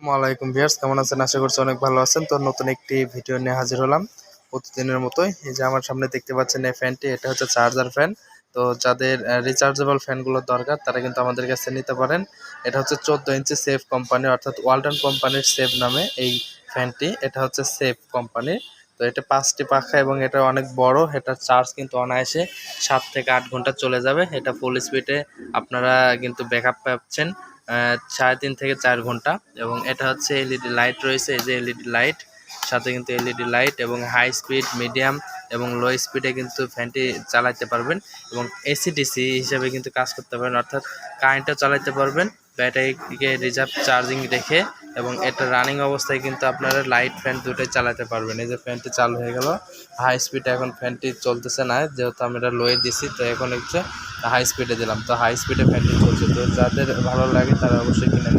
ওয়ালাইকুম ভিউয়ার্স, কেমন আছেন? আশা করছি অনেক ভালো আছেন। তো নতুন একটি ভিডিও নিয়ে হাজির হলাম প্রতিদিনের মতোই। এই যে আমার সামনে দেখতে পাচ্ছেন এই ফ্যানটি, এটা হচ্ছে চার্জার ফ্যান। তো যাদের রিচার্জেবল ফ্যানগুলো দরকার তারা কিন্তু আমাদের কাছে নিতে পারেন। এটা হচ্ছে 14 ইঞ্চি সেফ কোম্পানি, অর্থাৎ ওয়ালটন কোম্পানির সেফ নামে এই ফ্যানটি। এটা হচ্ছে সেফ কোম্পানির। তো এটা 5টি পাখা এবং এটা অনেক বড়। এটার চার্জ কিন্তু অনায়াসে 7 থেকে 8 ঘন্টা চলে যাবে। এটা ফুল স্পিডে আপনারা কিন্তু ব্যাকআপ পাচ্ছেন 3.5 থেকে 4 ঘন্টা। এবং এটা হচ্ছে এলইডি লাইট রয়েছে, এই যে এলইডি লাইট, সাথে কিন্তু এলইডি লাইট এবং হাই স্পিড, মিডিয়াম এবং লো স্পিডে কিন্তু ফ্যানটি চালাতে পারবেন এবং এসি-ডিসি হিসেবে কিন্তু কাজ করতে পারবেন, অর্থাৎ কারেন্টও চালাতে পারবেন ব্যাটারিকে রিজার্ভ চার্জিং রেখে। এবং এটা রানিং অবস্থায় কিন্তু আপনারা লাইট ফ্যান দুটোই চালাতে পারবেন। এই যে ফ্যানটি চালু হয়ে গেল, হাই স্পিডে এখন ফ্যানটি চলতেছে না, যেহেতু আমি এটা লোয়ে দিছি। তো এখন হচ্ছে হাই স্পিডে দিলাম, তো হাই স্পিডে ফ্যানটি চলছে। তো যাদের ভালো লাগে তারা অবশ্যই কিনে